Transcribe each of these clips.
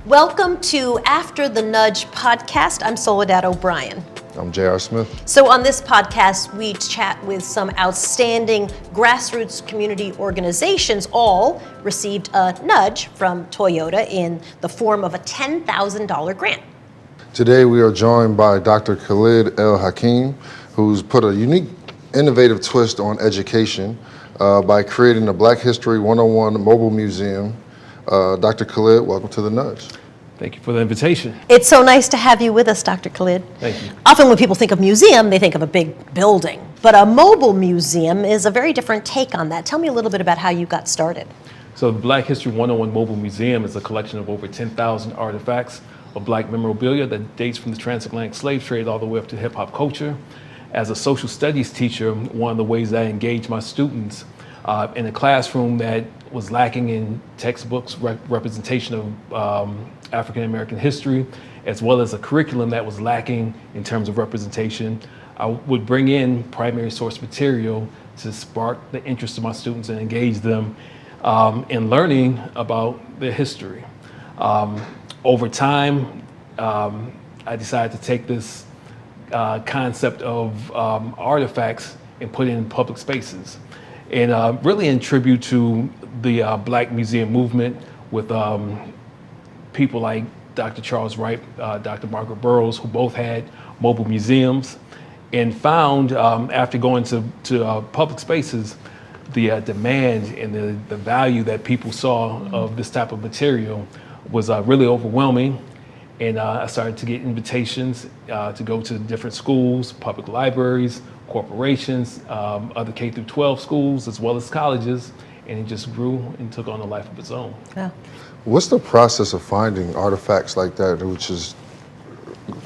Welcome to After the Nudge podcast. I'm Soledad O'Brien. I'm J.R. Smith. So on this podcast, we chat with some outstanding grassroots community organizations. All received a nudge from Toyota in the form of a $10,000 grant. Today we are joined by Dr. Khalid El Hakim, who's put a unique, innovative twist on education by creating the Black History 101 Mobile Museum. Dr. Khalid, welcome to The Nudge. Thank you for the invitation. It's so nice to have you with us, Dr. Khalid. Thank you. Often when people think of museum, they think of a big building, but a mobile museum is a very different take on that. Tell me a little bit about how you got started. So the Black History 101 Mobile Museum is a collection of over 10,000 artifacts of Black memorabilia that dates from the transatlantic slave trade all the way up to hip hop culture. As a social studies teacher, one of the ways that I engage my students in a classroom that was lacking in textbooks, representation of African American history, as well as a curriculum that was lacking in terms of representation, I would bring in primary source material to spark the interest of my students and engage them in learning about their history. Over time, I decided to take this concept of artifacts and put it in public spaces. And really in tribute to the Black Museum movement with people like Dr. Charles Wright, Dr. Margaret Burroughs, who both had mobile museums, and found after going to public spaces, the demand and the value that people saw of this type of material was really overwhelming. And I started to get invitations to go to different schools, public libraries, corporations, other K through 12 schools, as well as colleges, and it just grew and took on a life of its own. Yeah. What's the process of finding artifacts like that, which is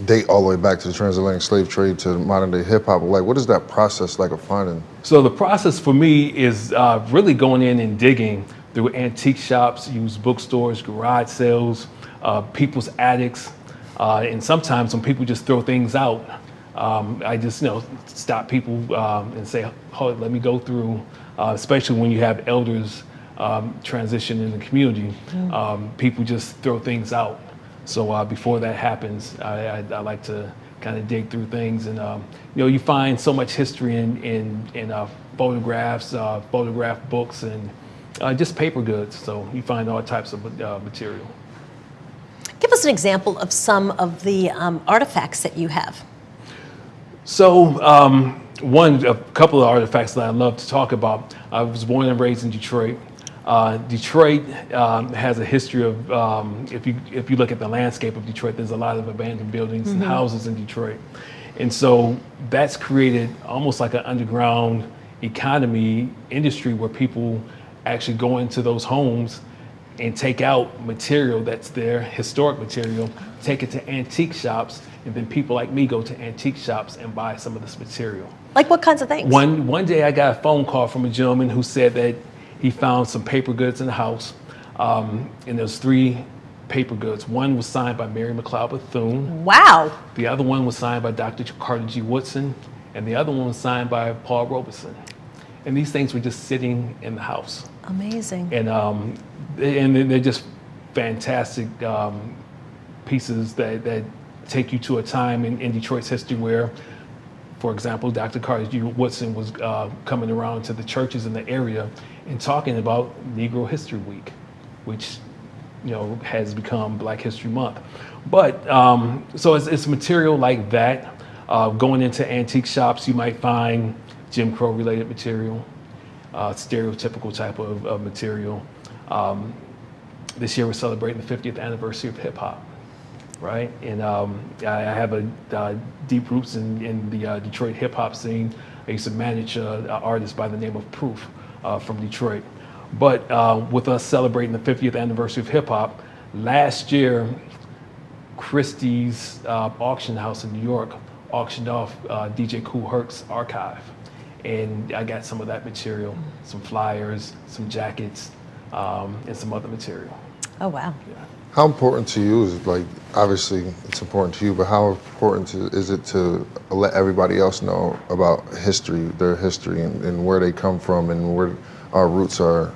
date all the way back to the transatlantic slave trade to modern day hip hop? Like, what is that process like of finding? So the process for me is really going in and digging through antique shops, used bookstores, garage sales, people's attics, and sometimes when people just throw things out, I just stop people and say, "Hold, let me go through." Especially when you have elders transition in the community, people just throw things out. So before that happens, I like to kind of dig through things, and you find so much history in photographs, photograph books, and just paper goods. So you find all types of material. Give us an example of some of the artifacts that you have. So a couple of artifacts that I love to talk about. I was born and raised in Detroit. Detroit has a history of, if you look at the landscape of Detroit, there's a lot of abandoned buildings and houses in Detroit. And so that's created almost like an underground economy industry where people actually go into those homes and take out material that's there, historic material, take it to antique shops, and then people like me go to antique shops and buy some of this material. Like what kinds of things? One day I got a phone call from a gentleman who said that he found some paper goods in the house, and there's 3 paper goods. One was signed by Mary McLeod Bethune. Wow. The other one was signed by Dr. Carter G. Woodson, and the other one was signed by Paul Robeson. And these things were just sitting in the house. Amazing. And they're just fantastic pieces that take you to a time in Detroit's history where, for example, Dr. Carter G. Woodson was coming around to the churches in the area and talking about Negro History Week, which has become Black History Month. But so it's material like that. Going into antique shops, you might find Jim Crow related material, stereotypical type of material. This year we're celebrating the 50th anniversary of hip hop, right? And I have a deep roots in the Detroit hip hop scene. I used to manage an artist by the name of Proof from Detroit. But with us celebrating the 50th anniversary of hip hop, last year, Christie's auction house in New York auctioned off DJ Kool Herc's archive. And I got some of that material, some flyers, some jackets, and some other material. Oh, wow. Yeah. How important to you is it, obviously it's important to you, but how important is it to let everybody else know about history, their history, and where they come from and where our roots are?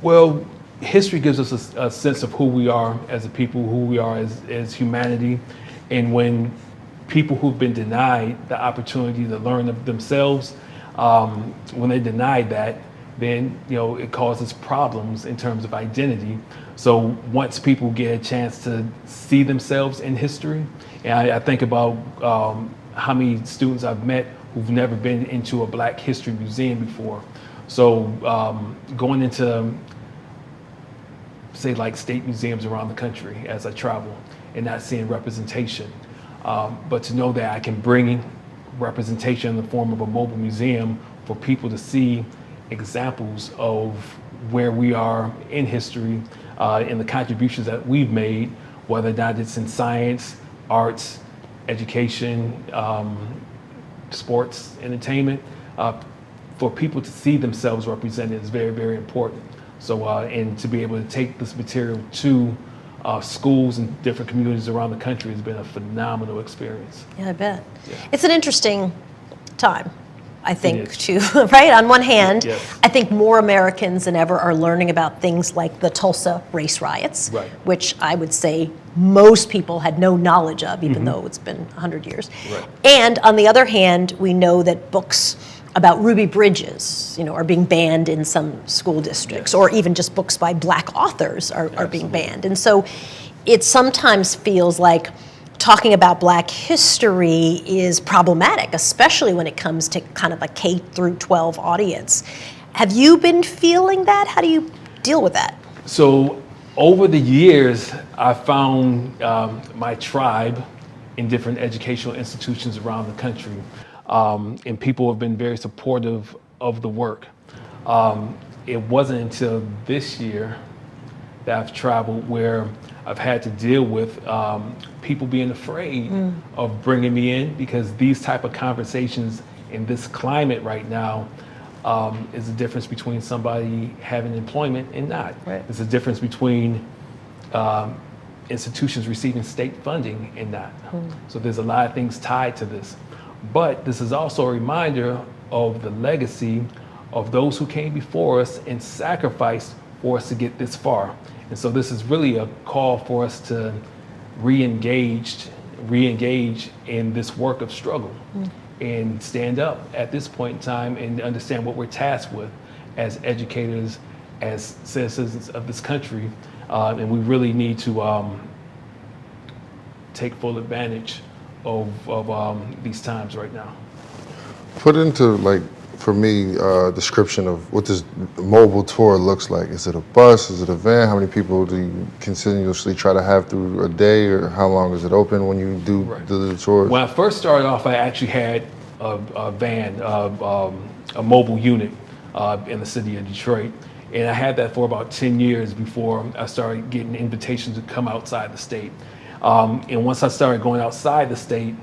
Well, history gives us a sense of who we are as a people, who we are as humanity. And when people who've been denied the opportunity to learn of themselves, when they're denied that, then it causes problems in terms of identity. So once people get a chance to see themselves in history, and I think about how many students I've met who've never been into a Black History museum before. So going into, say, like state museums around the country as I travel and not seeing representation, but to know that I can bring representation in the form of a mobile museum for people to see examples of where we are in history and the contributions that we've made, whether or not it's in science, arts, education, sports, entertainment, for people to see themselves represented is very, very important. So, and to be able to take this material to schools and different communities around the country has been a phenomenal experience. Yeah, I bet. Yeah. It's an interesting time, I think, is. too, right? On one hand, Yes. I think more Americans than ever are learning about things like the Tulsa race riots, Right. which I would say most people had no knowledge of, even though it's been 100 years. Right. And on the other hand, we know that books about Ruby Bridges, are being banned in some school districts, Yes. or even just books by Black authors are being Absolutely. banned. And so it sometimes feels like talking about Black history is problematic, especially when it comes to kind of a K through 12 audience. Have you been feeling that? How do you deal with that? So over the years, I found my tribe in different educational institutions around the country. And people have been very supportive of the work. It wasn't until this year that I've traveled where I've had to deal with people being afraid of bringing me in, because these type of conversations in this climate right now is the difference between somebody having employment and not. Right. It's the difference between institutions receiving state funding and not. So there's a lot of things tied to this. But this is also a reminder of the legacy of those who came before us and sacrificed for us to get this far. And so this is really a call for us to re-engage in this work of struggle and stand up at this point in time and understand what we're tasked with as educators, as citizens of this country. And we really need to take full advantage of these times right now. Put into, like, for me, description of what this mobile tour looks like. Is it a bus? Is it a van? How many people do you continuously try to have through a day, or how long is it open when you do Right. the tours? When I first started off, I actually had a van, a mobile unit in the city of Detroit. And I had that for about 10 years before I started getting invitations to come outside the state. And once I started going outside the state,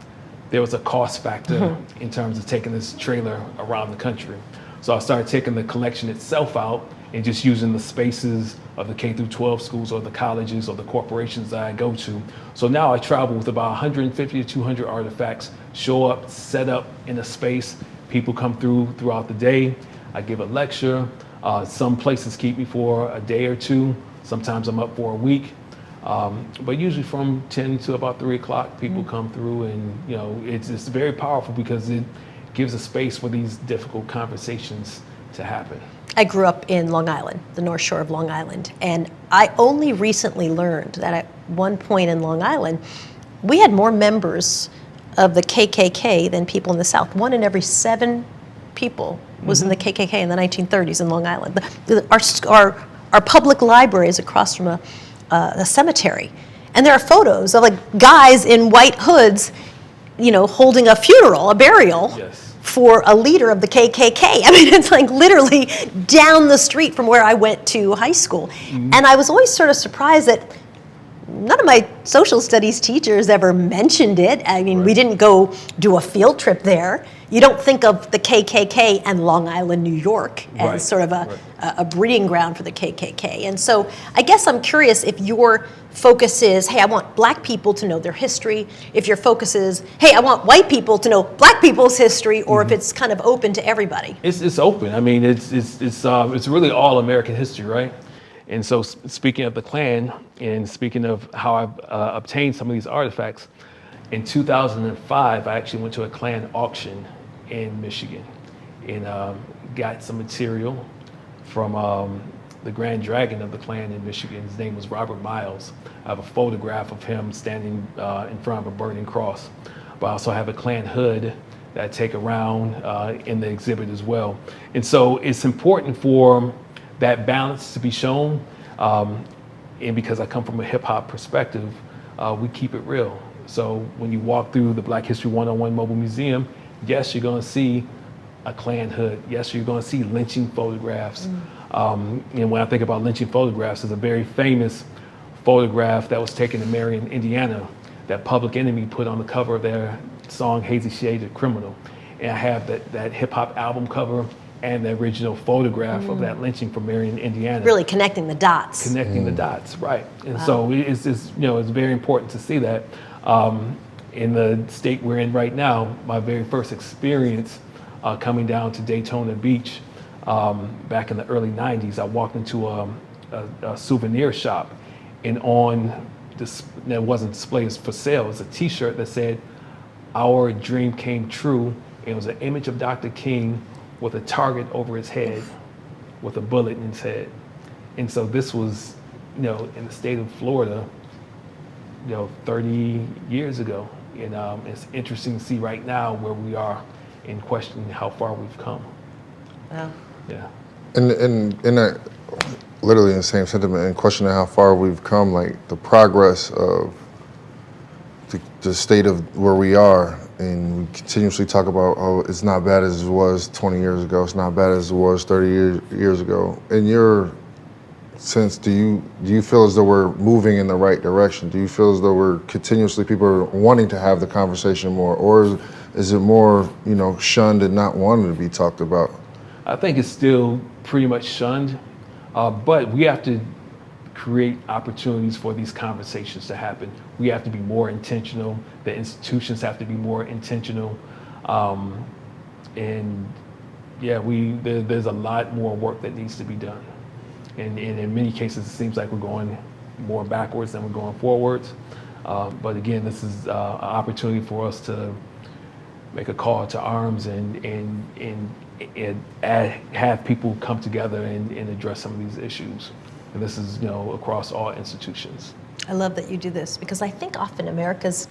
there was a cost factor in terms of taking this trailer around the country. So I started taking the collection itself out and just using the spaces of the K through 12 schools or the colleges or the corporations that I go to. So now I travel with about 150 to 200 artifacts, show up, set up in a space. People come throughout the day. I give a lecture. Some places keep me for a day or two. Sometimes I'm up for a week. But usually from 10 to about 3 o'clock, people come through, and it's very powerful because it gives a space for these difficult conversations to happen. I grew up in Long Island, the North Shore of Long Island, and I only recently learned that at one point in Long Island, we had more members of the KKK than people in the South. 1 in every 7 people was in the KKK in the 1930s in Long Island. Our public library is across from a cemetery, and there are photos of like guys in white hoods, holding a funeral, a burial. Yes. For a leader of the KKK. I mean, it's like literally down the street from where I went to high school. And I was always sort of surprised that none of my social studies teachers ever mentioned it. I mean, we didn't go do a field trip there. You don't think of the KKK and Long Island, New York as Right. sort of a breeding ground for the KKK. And so I guess I'm curious if your focus is, hey, I want Black people to know their history, if your focus is, hey, I want white people to know Black people's history, or if it's kind of open to everybody. It's open. I mean, it's really all American history, right? And so speaking of the Klan and speaking of how I've obtained some of these artifacts, in 2005, I actually went to a Klan auction in Michigan and got some material from the Grand Dragon of the Klan in Michigan. His name was Robert Miles. I have a photograph of him standing in front of a burning cross. But I also have a Klan hood that I take around in the exhibit as well. And so it's important for that balance to be shown. And because I come from a hip hop perspective, we keep it real. So when you walk through the Black History 101 Mobile Museum, yes, you're gonna see a Klan hood. Yes, you're gonna see lynching photographs. And when I think about lynching photographs, there's a very famous photograph that was taken in Marion, Indiana, that Public Enemy put on the cover of their song Hazy Shades of Criminal. And I have that hip hop album cover and the original photograph of that lynching from Marion, Indiana. Really connecting the dots. Connecting the dots, right. And so it's it's very important to see that. In the state we're in right now, my very first experience coming down to Daytona Beach back in the early 90s, I walked into a souvenir shop, and on this, that wasn't displayed as for sale, it was a t-shirt that said, "Our dream came true." It was an image of Dr. King with a target over his head, with a bullet in his head. And so this was, in the state of Florida, 30 years ago. And it's interesting to see right now where we are in questioning how far we've come. Wow. Yeah. And in that, literally in the same sentiment, and questioning how far we've come, like the progress of the state of where we are, and we continuously talk about, oh, it's not bad as it was 20 years ago, it's not bad as it was 30 years ago. In your sense, do you feel as though we're moving in the right direction? Do you feel as though we're continuously, people are wanting to have the conversation more, or is it more, shunned and not wanting to be talked about? I think it's still pretty much shunned, but we have to create opportunities for these conversations to happen. We have to be more intentional. The institutions have to be more intentional. And yeah, there's a lot more work that needs to be done. And in many cases, it seems like we're going more backwards than we're going forwards. But again, this is an opportunity for us to make a call to arms and have people come together and address some of these issues. And this is, across all institutions. I love that you do this, because I think often America's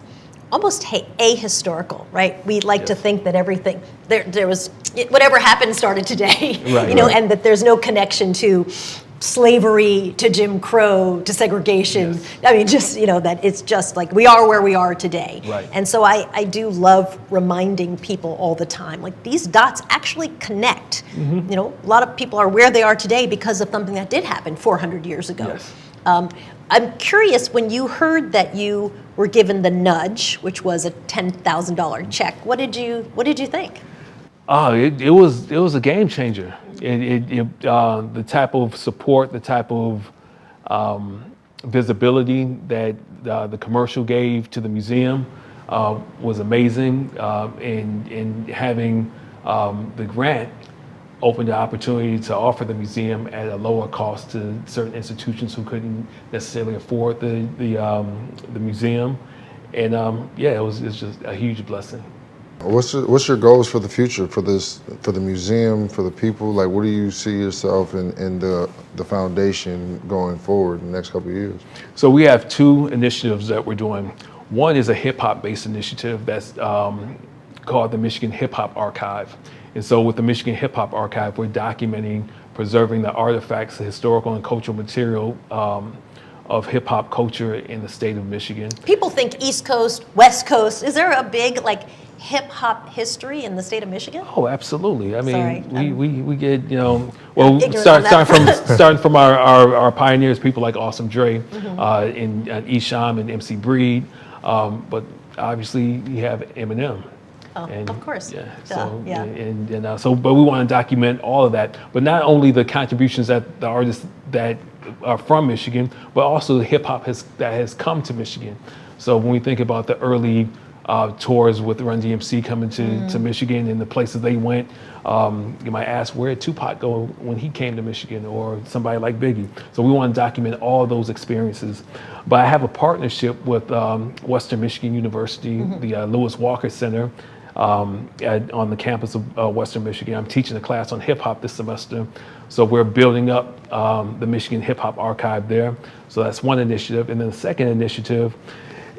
almost ahistorical, right? We like to think that everything, there was, whatever happened started today, Right, and that there's no connection to slavery, to Jim Crow, to segregation. Yes. I mean, just, that it's just like we are where we are today. Right. And so I do love reminding people all the time, like these dots actually connect. Mm-hmm. A lot of people are where they are today because of something that did happen 400 years ago. Yes. I'm curious, when you heard that you were given the nudge, which was a $10,000 check, what did you think? Oh, it was a game changer. The type of support, the type of visibility that the commercial gave to the museum was amazing, and having the grant opened the opportunity to offer the museum at a lower cost to certain institutions who couldn't necessarily afford the museum, and it was just a huge blessing. What's your goals for the future, for the museum, for the people? Like, what do you see yourself in the foundation going forward in the next couple of years? So we have two initiatives that we're doing. One is a hip hop based initiative that's called the Michigan Hip Hop Archive. And so with the Michigan Hip Hop Archive, we're documenting, preserving the artifacts, the historical and cultural material of hip hop culture in the state of Michigan. People think East Coast, West Coast. Is there a big hip hop history in the state of Michigan? Oh, absolutely. I mean, Sorry, we get, ignorant on starting from our pioneers, people like Awesome Dre, and Esham and MC Breed, but obviously you have Eminem. Oh, of course. Yeah. Yeah. So, but we want to document all of that, but not only the contributions that the artists that are from Michigan, but also the hip hop that has come to Michigan. So when we think about the early tours with Run DMC coming to Michigan and the places they went. You might ask, where did Tupac go when he came to Michigan, or somebody like Biggie? So we want to document all those experiences. But I have a partnership with Western Michigan University, the Lewis Walker Center on the campus of Western Michigan. I'm teaching a class on hip hop this semester. So we're building up the Michigan Hip Hop Archive there. So that's one initiative. And then the second initiative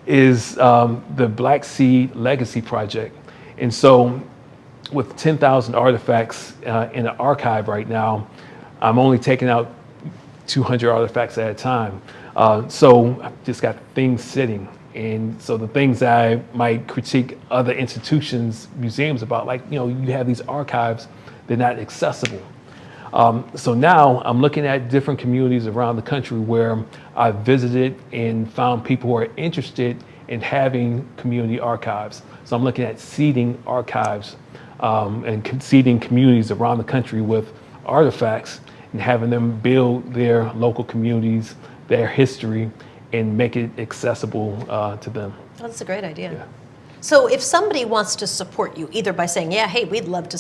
is the Black Seed Legacy Project. And so with 10,000 artifacts in an archive right now, I'm only taking out 200 artifacts at a time. So I've just got things sitting. And so the things that I might critique other institutions, museums about, like, you have these archives, they're not accessible. So now I'm looking at different communities around the country where I've visited and found people who are interested in having community archives. So I'm looking at seeding archives and seeding communities around the country with artifacts and having them build their local communities, their history, and make it accessible to them. That's a great idea. Yeah. So if somebody wants to support you, either by saying, yeah, hey, we'd love to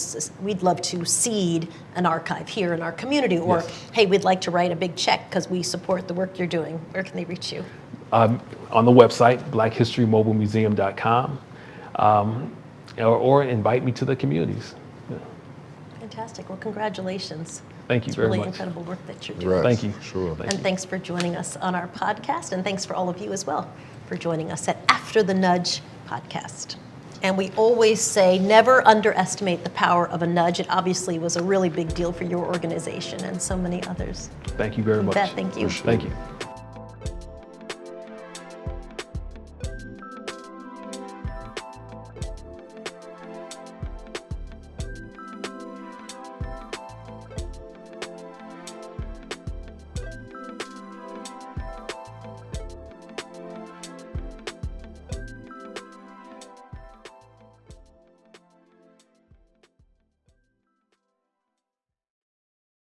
seed an archive here in our community, or Yes. Hey, we'd like to write a big check because we support the work you're doing, where can they reach you? On the website, blackhistorymobilemuseum.com, or invite me to the communities. Yeah. Fantastic. Well, congratulations. Thank you It's very really much. incredible work that you're doing. Right. Thank you. Sure. Thank And thanks for joining us on our podcast, and thanks for all of you as well for joining us at After the Nudge podcast. And we always say never underestimate the power of a nudge. It obviously was a really big deal for your organization and so many others. Thank you very much. Thank you. Thank you.